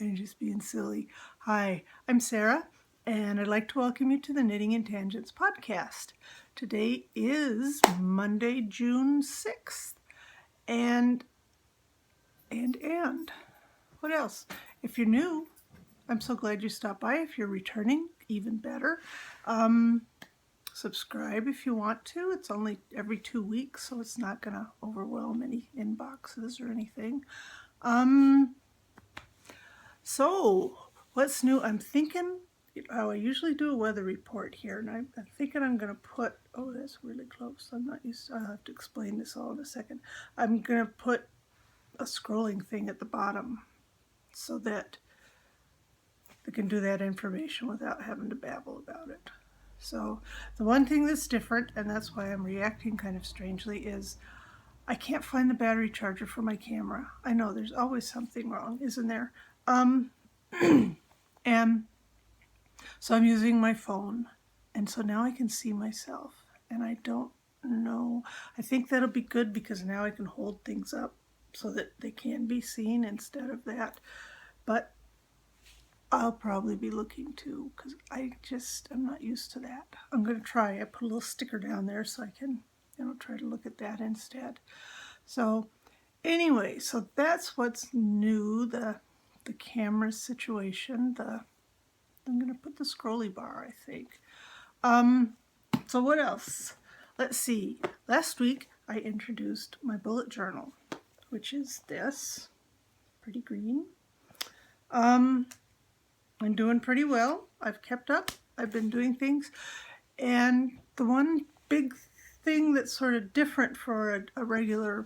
I'm just being silly. Hi, I'm Sarah, and I'd like to welcome you to the Knitting and Tangents podcast. Today is Monday, June 6th, and what else? If you're new, I'm so glad you stopped by. If you're returning, even better. Um, Subscribe if you want to. It's only every 2 weeks, so it's not going to overwhelm any inboxes or anything. So, what's new? I'm thinking, I usually do a weather report here, and I'm thinking I'm going to put, oh, that's really close. I'm not used to, I'll have to explain this all in a second. I'm going to put a scrolling thing at the bottom so that I can do that information without having to babble about it. So, the one thing that's different, and that's why I'm reacting kind of strangely, is I can't find the battery charger for my camera. I know there's always something wrong, isn't there? And so I'm using my phone, and so now I can see myself, and I don't know. I think that'll be good because now I can hold things up so that they can be seen instead of that. But I'll probably be looking too because I'm not used to that. I'm going to try. I put a little sticker down there so I can, try to look at that instead. So anyway, so that's what's new. The camera situation. I'm going to put the scrolly bar, I think. So what else? Let's see. Last week I introduced my bullet journal, which is this, pretty green. I'm doing pretty well. I've kept up. I've been doing things. And the one big thing that's sort of different for a regular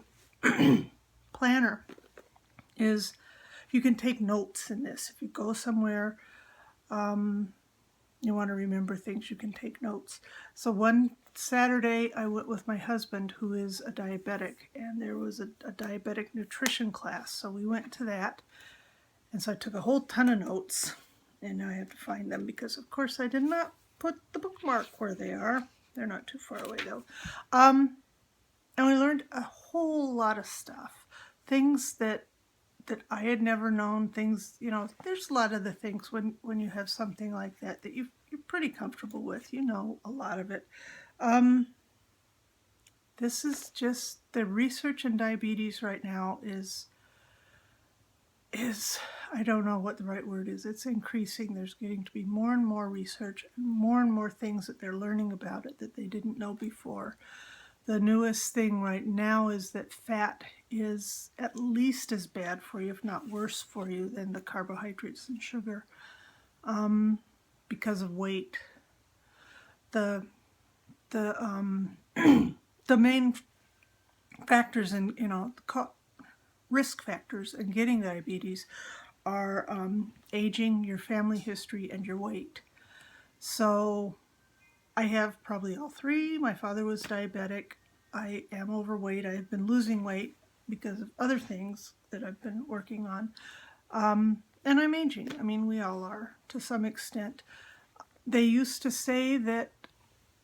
planner is you can take notes in this. If you go somewhere, you want to remember things, you can take notes. So one Saturday I went with my husband, who is a diabetic, and there was a diabetic nutrition class. So we went to that, and so I took a whole ton of notes, and now I have to find them because of course I did not put the bookmark where they are. They're not too far away though. And we learned a whole lot of stuff, things that I had never known. Things, there's a lot of the things when you have something like that you're pretty comfortable with, a lot of it. This is just the research in diabetes right now is I don't know what the right word is. It's increasing. There's getting to be more and more research and more things that they're learning about it that they didn't know before. The newest thing right now is that fat is at least as bad for you, if not worse for you, than the carbohydrates and sugar because of weight. The the main factors in risk factors in getting diabetes are aging, your family history, and your weight. So I have probably all three. My father was diabetic. I am overweight. I have been losing weight because of other things that I've been working on. And I'm aging. I mean, we all are to some extent. They used to say that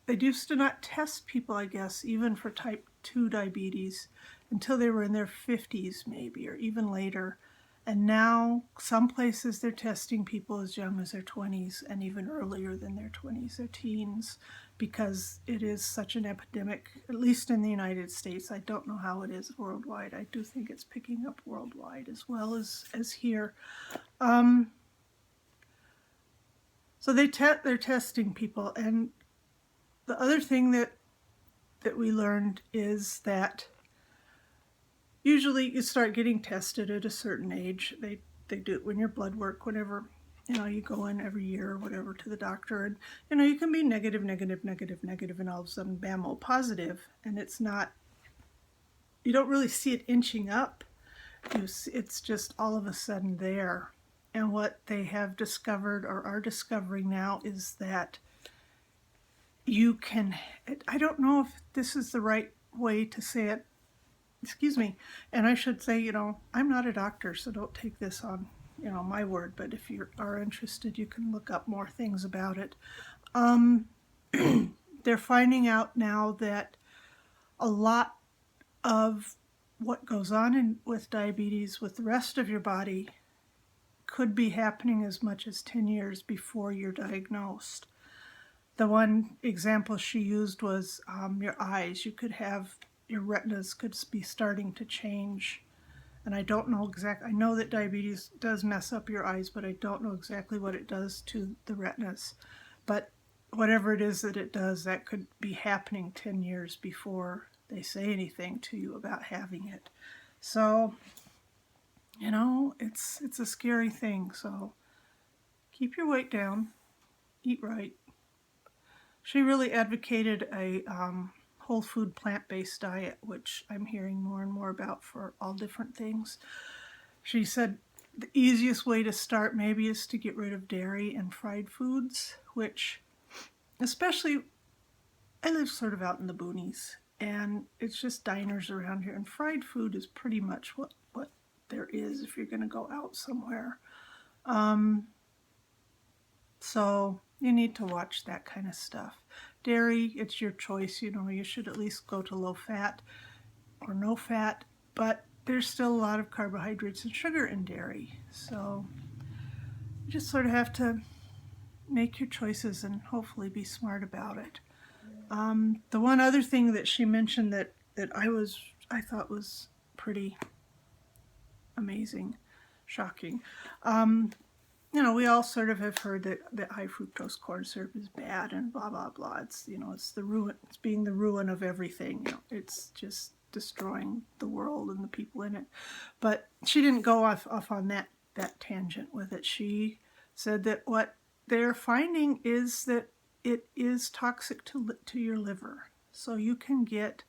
they used to not test people, I guess, even for type 2 diabetes until they were in their 50s maybe, or even later. And now some places they're testing people as young as their 20s and even earlier than their 20s, their teens, because it is such an epidemic, at least in the United States. I don't know how it is worldwide. I do think it's picking up worldwide as well as here. So they're testing people. And the other thing that we learned is that usually you start getting tested at a certain age. They do it when your blood work, whenever, you go in every year or whatever to the doctor, and, you can be negative, and all of a sudden, bam, oh, positive. And it's not, you don't really see it inching up. It's just all of a sudden there. And what they have discovered or are discovering now is that you can, I don't know if this is the right way to say it, excuse me, and I should say, I'm not a doctor, so don't take this on, my word, but if you are interested, you can look up more things about it. They're finding out now that a lot of what goes on with diabetes with the rest of your body could be happening as much as 10 years before you're diagnosed. The one example she used was your eyes. You could have, your retinas could be starting to change. And I don't know exactly, I know that diabetes does mess up your eyes, but I don't know exactly what it does to the retinas. But whatever it is that it does, that could be happening 10 years before they say anything to you about having it. So, you know, it's a scary thing. So keep your weight down, eat right. She really advocated a whole food plant-based diet, which I'm hearing more and more about for all different things. She said the easiest way to start maybe is to get rid of dairy and fried foods, which especially, I live sort of out in the boonies, and it's just diners around here, and fried food is pretty much what there is if you're going to go out somewhere. So you need to watch that kind of stuff. Dairy, it's your choice. You know, you should at least go to low fat or no fat, but there's still a lot of carbohydrates and sugar in dairy. So you just sort of have to make your choices and hopefully be smart about it. The one other thing that she mentioned that I thought was pretty amazing, shocking. You know, we all sort of have heard that high fructose corn syrup is bad and blah blah blah. It's, you know, it's the ruin. It's being the ruin of everything. You know, it's just destroying the world and the people in it. But she didn't go off on that tangent with it. She said that what they're finding is that it is toxic to your liver. So you can get,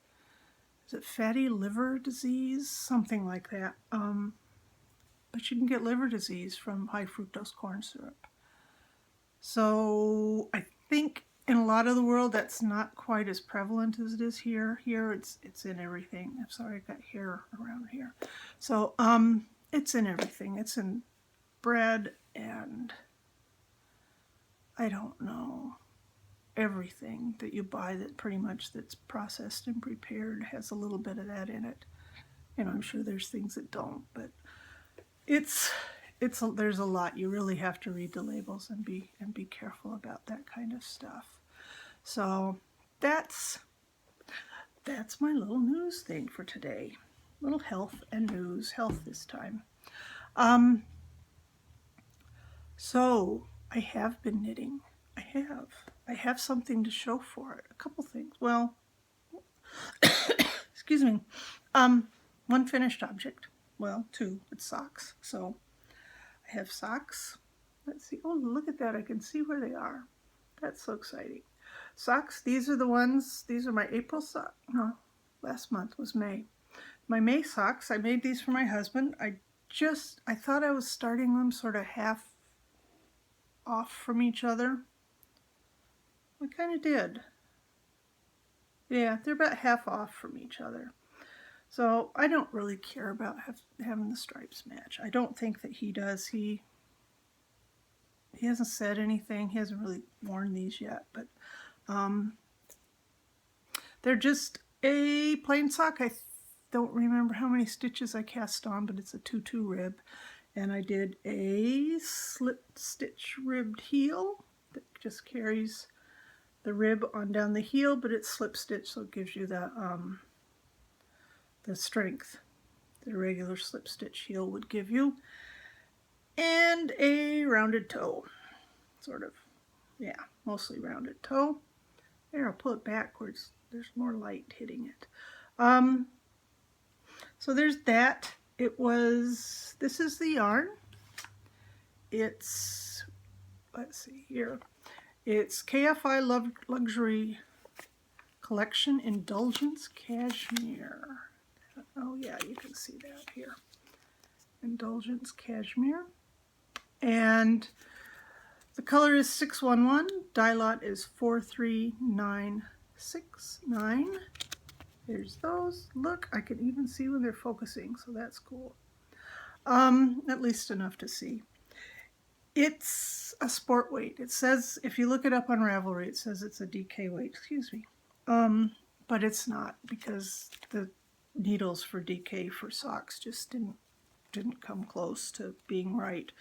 is it fatty liver disease, something like that. But you can get liver disease from high fructose corn syrup. So I think in a lot of the world that's not quite as prevalent as it is here. Here it's in everything. I'm sorry, I got hair around here. So it's in everything. It's in bread and I don't know, everything that you buy that pretty much that's processed and prepared has a little bit of that in it. You know, I'm sure there's things that don't, but there's a lot. You really have to read the labels and be careful about that kind of stuff. So that's my little news thing for today. Little health and news, health this time. So I have been knitting. I have something to show for it. A couple things. Well, excuse me. One finished object. Well, two. It's socks. So I have socks. Let's see. Oh, look at that. I can see where they are. That's so exciting. Socks. These are the ones. These are my April socks. No, last month was May. My May socks. I made these for my husband. I thought I was starting them sort of half off from each other. I kind of did. Yeah, they're about half off from each other. So I don't really care about having the stripes match. I don't think that he does. He hasn't said anything. He hasn't really worn these yet, but they're just a plain sock. I don't remember how many stitches I cast on, but it's a 2-2 rib. And I did a slip stitch ribbed heel that just carries the rib on down the heel, but it's slip stitch, so it gives you the strength that a regular slip stitch heel would give you. And a rounded toe, sort of, yeah, mostly rounded toe. There, I'll pull it backwards. There's more light hitting it. So there's that. This is the yarn. It's, let's see here. It's KFI Luxury Collection Indulgence Cashmere. Oh yeah, you can see that here. Indulgence Cashmere. And the color is 611. Dye lot is 43969. There's those. Look, I can even see when they're focusing, so that's cool. At least enough to see. It's a sport weight. It says, if you look it up on Ravelry, it says it's a DK weight. Excuse me. But it's not, because the needles for DK for socks just didn't come close to being right.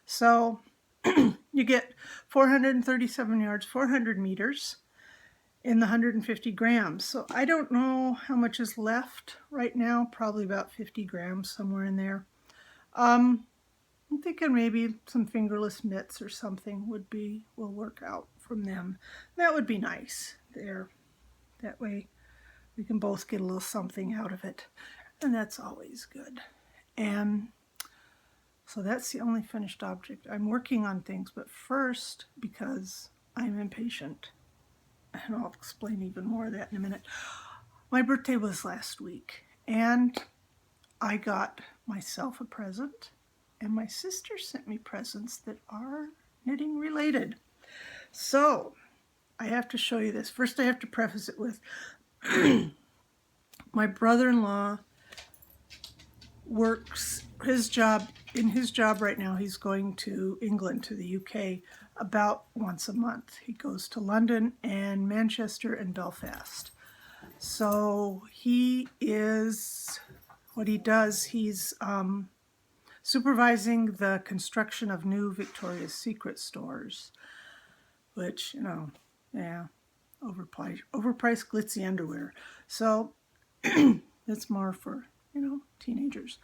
So you get 437 yards, 400 meters in the 150 grams. So I don't know how much is left right now, probably about 50 grams, somewhere in there. I'm thinking maybe some fingerless mitts or something will work out from them. That would be nice there. That way we can both get a little something out of it. And that's always good. And so that's the only finished object. I'm working on things, but first, because I'm impatient, and I'll explain even more of that in a minute. My birthday was last week, and I got myself a present, and my sister sent me presents that are knitting related. So I have to show you this. First, I have to preface it with my brother-in-law works in his job right now. He's going to England, to the UK, about once a month. He goes to London and Manchester and Belfast. So what he does, he's supervising the construction of new Victoria's Secret stores, which, yeah, overpriced glitzy underwear. So it's more for, teenagers.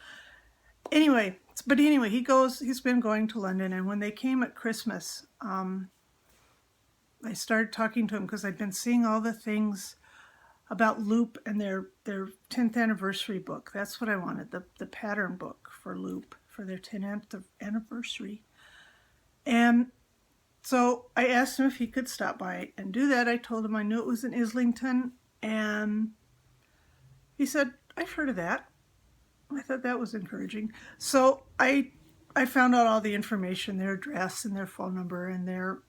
Anyway, he's been going to London, and when they came at Christmas, I started talking to him because I'd been seeing all the things about Loop and their 10th anniversary book. That's what I wanted, the pattern book for Loop for their 10th anniversary. And so I asked him if he could stop by and do that. I told him I knew it was in Islington, and he said, I've heard of that. I thought that was encouraging. So I found out all the information, their address and their phone number and their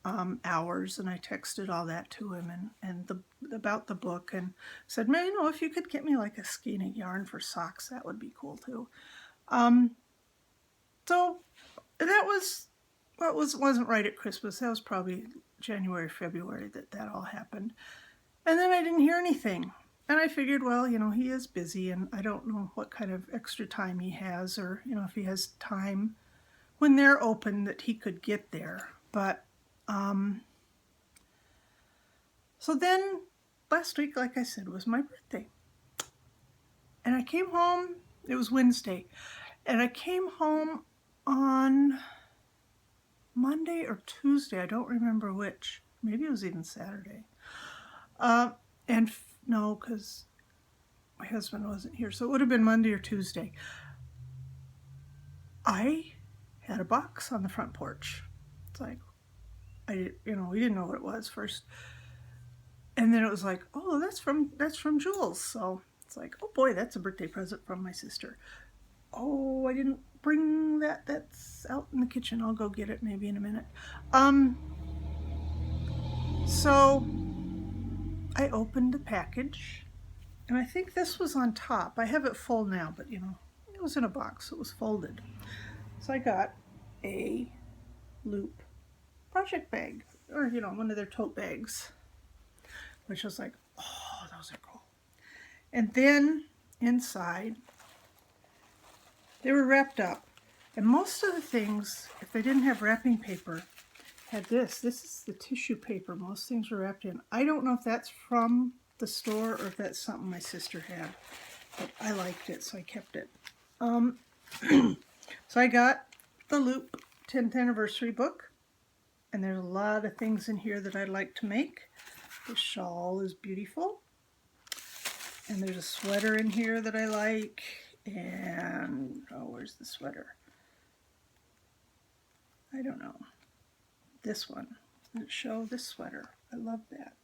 hours, and I texted all that to him and about the book, and said, man, if you could get me like a skein of yarn for socks, that would be cool too. So that wasn't right at Christmas. That was probably January, February that all happened. And then I didn't hear anything. And I figured, well, he is busy, and I don't know what kind of extra time he has, or, if he has time when they're open that he could get there. But, so then last week, like I said, was my birthday. And I came home, it was Wednesday, and I came home on Monday or Tuesday, I don't remember which. Maybe it was even Saturday. No, because my husband wasn't here, so it would have been Monday or Tuesday. I had a box on the front porch. It's like, we didn't know what it was first. And then it was like, oh, that's from Jules. So it's like, oh boy, that's a birthday present from my sister. Oh, I didn't bring that. That's out in the kitchen. I'll go get it maybe in a minute. So I opened the package, and I think this was on top. I have it full now, but it was in a box. It was folded. So I got a Loop project bag, or one of their tote bags, which was like, oh, those are cool. And then inside, they were wrapped up, and most of the things, if they didn't have wrapping paper, had this. This is the tissue paper most things were wrapped in. I don't know if that's from the store or if that's something my sister had, but I liked it, so I kept it. So I got the Loop 10th anniversary book, and there's a lot of things in here that I'd like to make. The shawl is beautiful, and there's a sweater in here that I like, and where's the sweater? I don't know. This one. Does it show this sweater? I love that.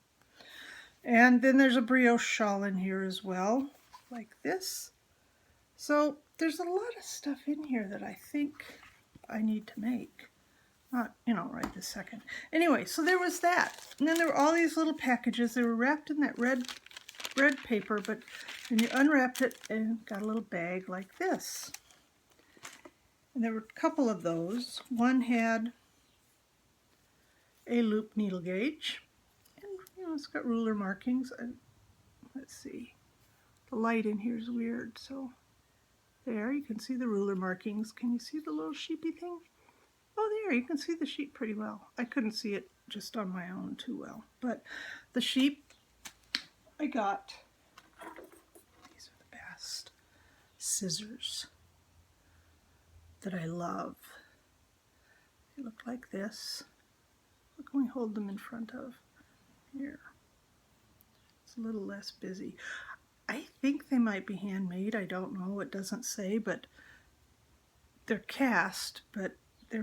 And then there's a brioche shawl in here as well, like this. So there's a lot of stuff in here that I think I need to make. Not, right this second. Anyway, so there was that. And then there were all these little packages. They were wrapped in that red paper, but then you unwrapped it and got a little bag like this. And there were a couple of those. One had a Loop needle gauge, and it's got ruler markings. Let's see, the light in here is weird, so there you can see the ruler markings. Can you see the little sheepy thing? Oh, there, you can see the sheep pretty well. I couldn't see it just on my own too well. But the sheep I got, these are the best scissors that I love. They look like this. Look when we hold them in front of here. It's a little less busy. I think they might be handmade. I don't know. It doesn't say, but they're cast, but they're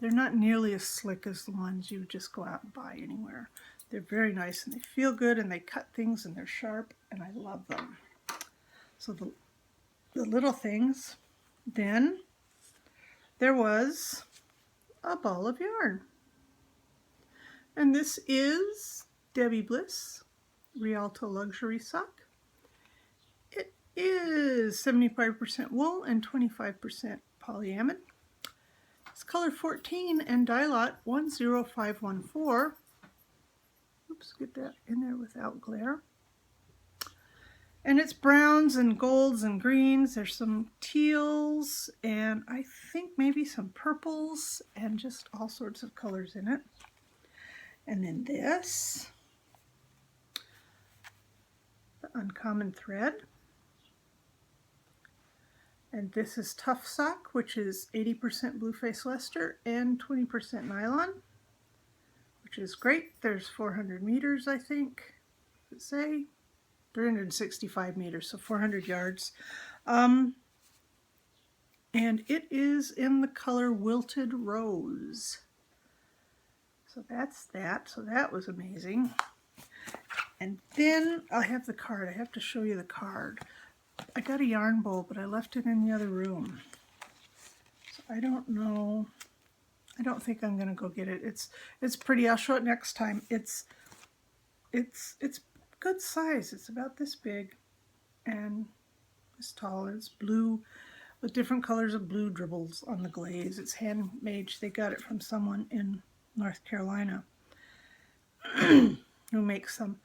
not nearly as slick as the ones you would just go out and buy anywhere. They're very nice and they feel good and they cut things and they're sharp and I love them. So the little things. Then there was a ball of yarn. And this is Debbie Bliss Rialto Luxury Sock. It is 75% wool and 25% polyamide. It's color 14 and dye lot 10514. Oops, get that in there without glare. And it's browns and golds and greens. There's some teals and I think maybe some purples and just all sorts of colors in it. And then this, the uncommon thread. And this is Tough Sock, which is 80% Blueface Leicester and 20% nylon, which is great. There's 400 meters, I think. Does it say? 365 meters, so 400 yards. And it is in the color Wilted Rose. So that's that. So that was amazing. And then I have the card. I have to show you the card. I got a yarn bowl, but I left it in the other room. So I don't know. I don't think I'm gonna go get it. It's pretty. I'll show it next time. It's good size. It's about this big and this tall. It's blue with different colors of blue dribbles on the glaze. It's handmade. They got it from someone in North Carolina who makes them.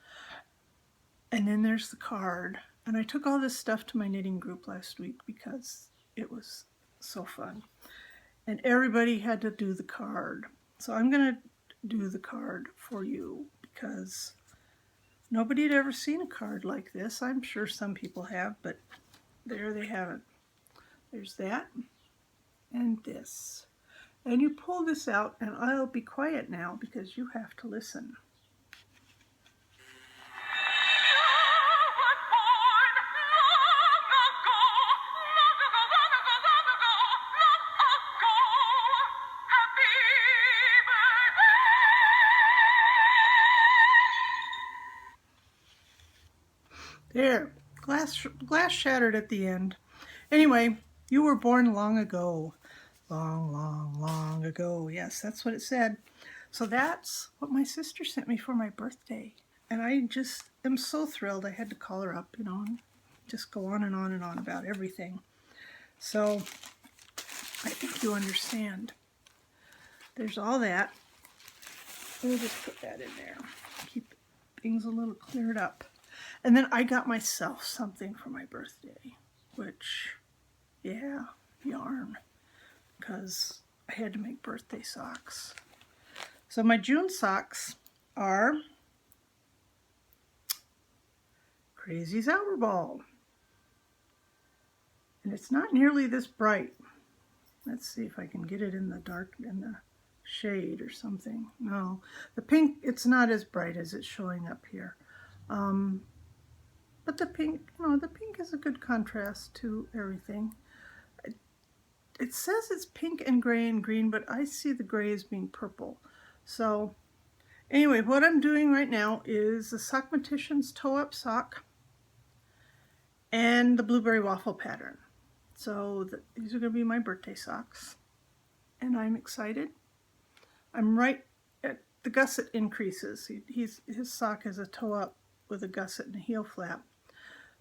And then there's the card. And I took all this stuff to my knitting group last week because it was so fun. And everybody had to do the card. So I'm going to do the card for you because nobody had ever seen a card like this. I'm sure some people have, but there they have it. There's that and this. And you pull this out, and I'll be quiet now because you have to listen. There, glass shattered at the end. Anyway, you were born long ago. Long, long, long ago. Yes, that's what it said. So that's what my sister sent me for my birthday. And I just am so thrilled. I had to call her up, and just go on and on and on about everything. So I think you understand. There's all that. We'll just put that in there. Keep things a little cleared up. And then I got myself something for my birthday, which, yeah, yarn, because I had to make birthday socks. So my June socks are Crazy's Hour Ball. And it's not nearly this bright. Let's see if I can get it in the dark, in the shade or something. No, the pink, it's not as bright as it's showing up here. But the pink, the pink is a good contrast to everything. It says it's pink and gray and green, but I see the gray as being purple. So anyway, what I'm doing right now is the Sockmatician's Toe-Up Sock and the Blueberry Waffle pattern. So these are going to be my birthday socks. And I'm excited. I'm right at the gusset increases. His sock has a toe-up with a gusset and a heel flap.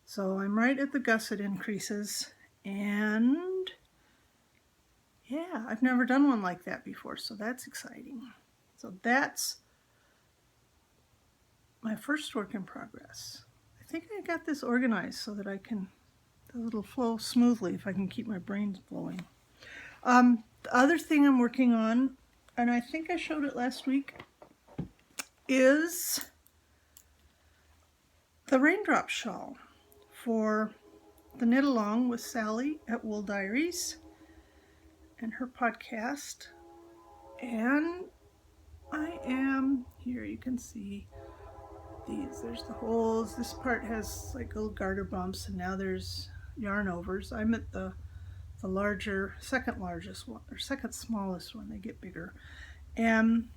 So I'm right at the gusset increases, and yeah, I've never done one like that before, so that's exciting. So that's my first work in progress. I think I got this organized so that it'll flow smoothly if I can keep my brains flowing. The other thing I'm working on, and I think I showed it last week, is the Raindrops shawl for the Knit Along with Sally at Wool Diaries and her podcast. And I am, here you can see these, there's the holes. This part has like little garter bumps, and now there's yarn overs. I'm at the larger, second largest one, or second smallest one. They get bigger. And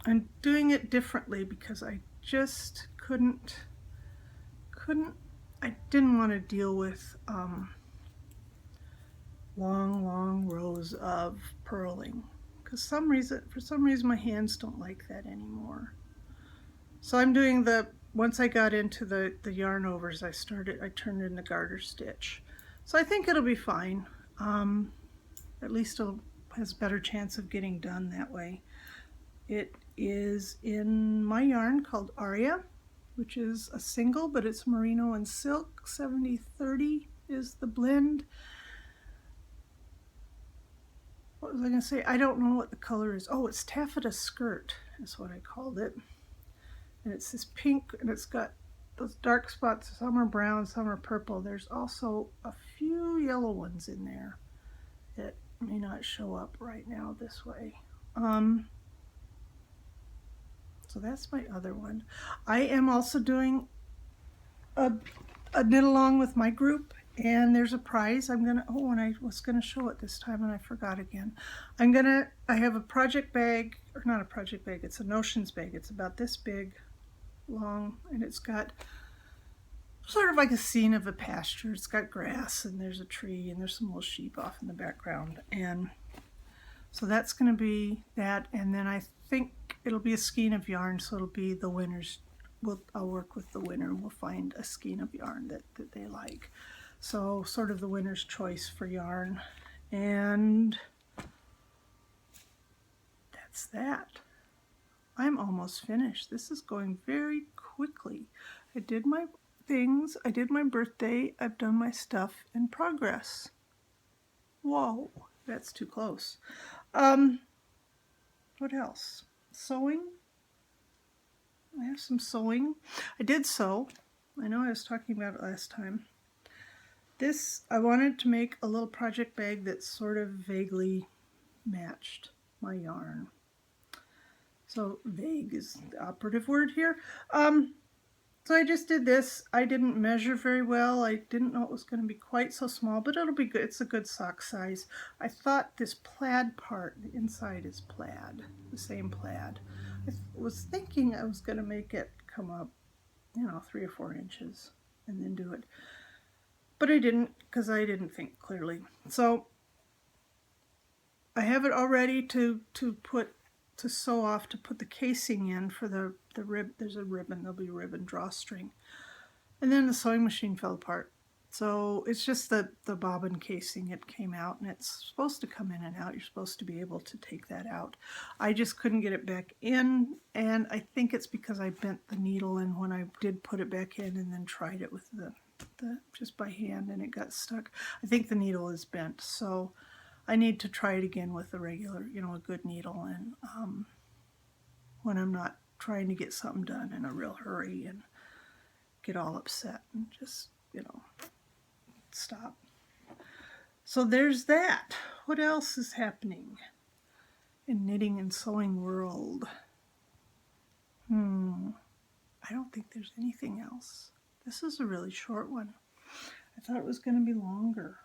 I'm doing it differently because I just I didn't want to deal with long rows of purling, because for some reason my hands don't like that anymore. So I'm doing once I got into the yarn overs, I turned in the garter stitch. So I think it'll be fine. At least it has a better chance of getting done that way. It is in my yarn called Aria, which is a single, but it's merino and silk. 70/30 is the blend. What was I going to say? I don't know what the color is. Oh, it's taffeta skirt is what I called it. And it's this pink, and it's got those dark spots. Some are brown, some are purple. There's also a few yellow ones in there that may not show up right now this way. So that's my other one. I am also doing a knit along with my group, and there's a prize. And I was gonna show it this time and I forgot again. I have a project bag, or not a project bag, it's a notions bag. It's about this big, long, and it's got sort of like a scene of a pasture. It's got grass, and there's a tree, and there's some little sheep off in the background. And so that's going to be that, and then I think it'll be a skein of yarn, so it'll be the winner's. I'll work with the winner, and we'll find a skein of yarn that they like. So sort of the winner's choice for yarn. And that's that. I'm almost finished. This is going very quickly. I did my things. I did my birthday. I've done my stuff in progress. Whoa, that's too close. What else? Sewing. I have some sewing. I did sew. I know I was talking about it last time. I wanted to make a little project bag that sort of vaguely matched my yarn. So vague is the operative word here. So I just did this. I didn't measure very well. I didn't know it was going to be quite so small, but it'll be good. It's a good sock size. I thought this plaid part, the inside is plaid, the same plaid. I was thinking I was going to make it come up, 3 or 4 inches and then do it. But I didn't, because I didn't think clearly. So I have it all ready to sew off, to put the casing in for the rib. There's a ribbon, there'll be a ribbon drawstring. And then the sewing machine fell apart. So it's just the bobbin casing. It came out, and it's supposed to come in and out. You're supposed to be able to take that out. I just couldn't get it back in, and I think it's because I bent the needle, and when I did put it back in and then tried it with the just by hand, and it got stuck. I think the needle is bent, so I need to try it again with a regular, a good needle, and when I'm not trying to get something done in a real hurry and get all upset and just, stop. So there's that. What else is happening in knitting and sewing world? I don't think there's anything else. This is a really short one. I thought it was going to be longer.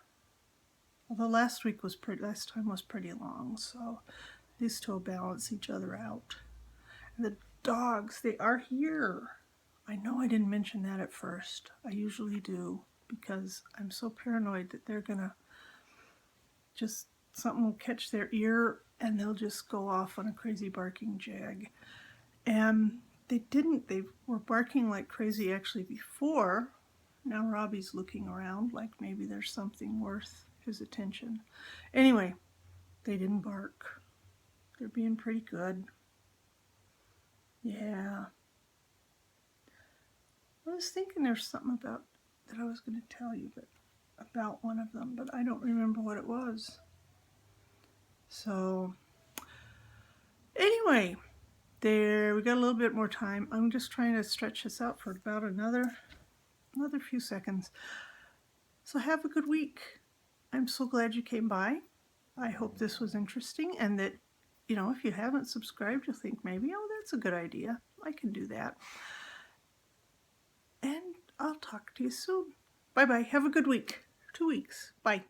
Although last time was pretty long, so these two will balance each other out. And the dogs, they are here. I know I didn't mention that at first. I usually do, because I'm so paranoid that they're gonna something will catch their ear and they'll just go off on a crazy barking jag. And they didn't. They were barking like crazy actually before. Now Robbie's looking around like maybe there's something worth his attention. Anyway, they didn't bark. They're being pretty good. Yeah. I was thinking there's something that I was going to tell you about one of them, but I don't remember what it was. So anyway, there, we got a little bit more time. I'm just trying to stretch this out for about another few seconds. So have a good week. I'm so glad you came by. I hope this was interesting, and that, if you haven't subscribed, you'll think maybe, oh, that's a good idea. I can do that. And I'll talk to you soon. Bye-bye. Have a good week. 2 weeks. Bye.